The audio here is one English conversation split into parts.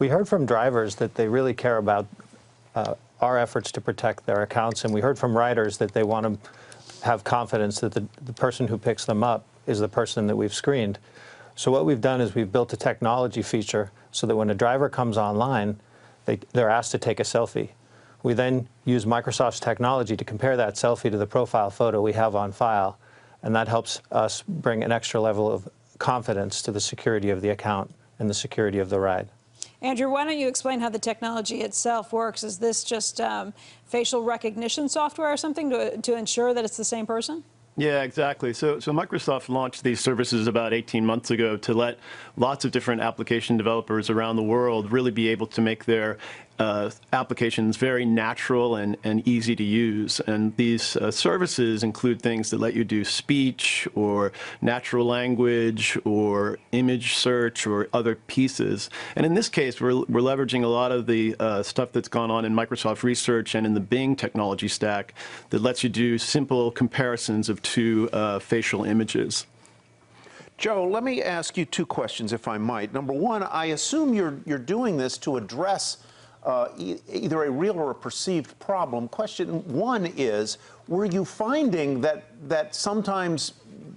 We heard from drivers that they really care about our efforts to protect their accounts, and we heard from riders that they want to have confidence that the person who picks them up is the person that we've screened. So what we've done is we've built a technology feature so that when a driver comes online, they're asked to take a selfie. We then use Microsoft's technology to compare that selfie to the profile photo we have on file, and that helps us bring an extra level of confidence to the security of the account and the security of the ride. Andrew, why don't you explain how the technology itself works? Is this just facial recognition software or something to ensure that it's the same person? Yeah, exactly. So Microsoft launched these services about 18 months ago to let lots of different application developers around the world really be able to make their applications very natural and easy to use. And these services include things that let you do speech or natural language or image search or other pieces. And in this case, we're leveraging a lot of the stuff that's gone on in Microsoft Research and in the Bing technology stack that lets you do simple comparisons of two facial images. Joe, let me ask you two questions, if I might. Number one, I assume you're doing this to address either a real or a perceived problem. Question one is, were you finding that sometimes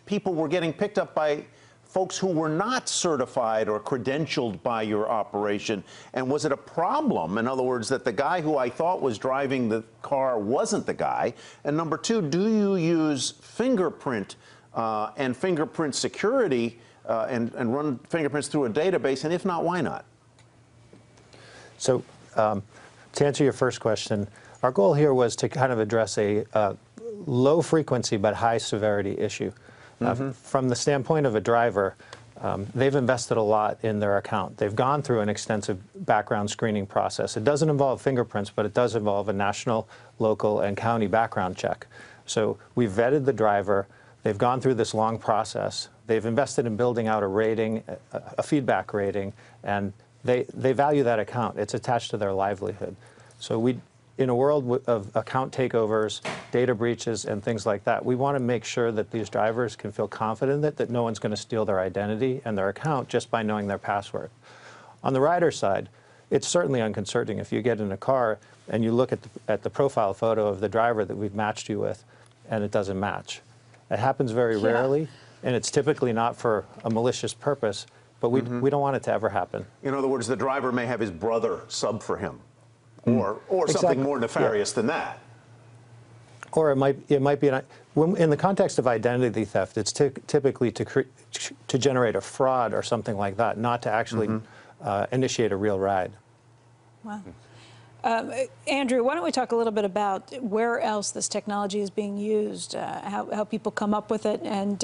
people were getting picked up by folks who were not certified or credentialed by your operation? And was it a problem, in other words, that the guy who I thought was driving the car wasn't the guy? And number two, do you use fingerprint and fingerprint security and run fingerprints through a database? And if not, why not? So to answer your first question, our goal here was to kind of address a low frequency but high severity issue. From the standpoint of a driver, they've invested a lot in their account. They've gone through an extensive background screening process. It doesn't involve fingerprints, but it does involve a national, local, and county background check. So we've vetted the driver. They've gone through this long process. They've invested in building out a rating, a feedback rating, and they value that account. It's attached to their livelihood. So in a world of account takeovers, data breaches, and things like that, we want to make sure that these drivers can feel confident that no one's going to steal their identity and their account just by knowing their password. On the rider side, it's certainly unconcerning if you get in a car and you look at the profile photo of the driver that we've matched you with and it doesn't match. It happens very rarely, and it's typically not for a malicious purpose, but we don't want it to ever happen. In other words, the driver may have his brother sub for him, or something more nefarious than that. Or it might be, in the context of identity theft, it's typically to generate a fraud or something like that, not to actually initiate a real ride. Wow. Andrew, why don't we talk a little bit about where else this technology is being used, how people come up with it, and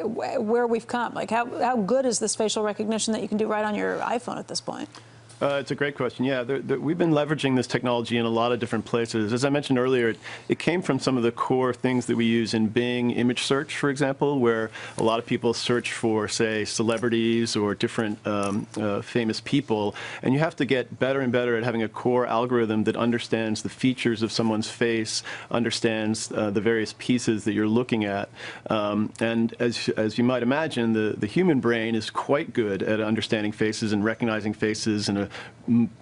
where we've come. Like, how good is this facial recognition that you can do right on your iPhone at this point? It's a great question. Yeah, we've been leveraging this technology in a lot of different places. As I mentioned earlier, it came from some of the core things that we use in Bing image search, for example, where a lot of people search for, say, celebrities or different famous people, and you have to get better and better at having a core algorithm that understands the features of someone's face, understands the various pieces that you're looking at. And as you might imagine, the human brain is quite good at understanding faces and recognizing faces in a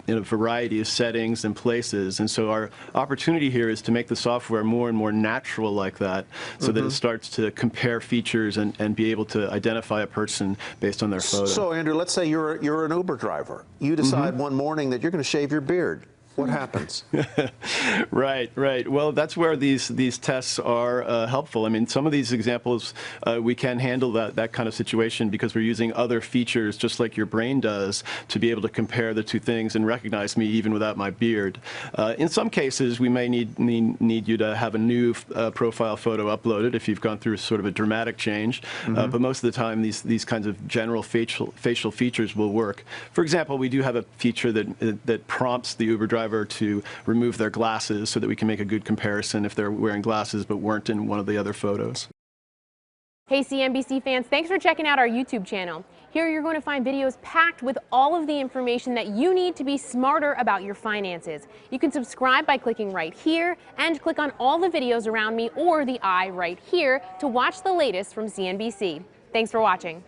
variety of settings and places. And so our opportunity here is to make the software more and more natural like that, so that it starts to compare features and be able to identify a person based on their photo. So, Andrew, let's say you're an Uber driver. You decide one morning that you're going to shave your beard. What happens? Right. Well, that's where these tests are helpful. I mean, some of these examples, we can handle that kind of situation because we're using other features, just like your brain does, to be able to compare the two things and recognize me even without my beard. In some cases, we may need you to have a new profile photo uploaded if you've gone through sort of a dramatic change. But most of the time, these kinds of general facial features will work. For example, we do have a feature that prompts the Uber driver to remove their glasses so that we can make a good comparison if they're wearing glasses but weren't in one of the other photos. Hey CNBC fans, thanks for checking out our YouTube channel. Here you're going to find videos packed with all of the information that you need to be smarter about your finances. You can subscribe by clicking right here and click on all the videos around me or the eye right here to watch the latest from CNBC. Thanks for watching.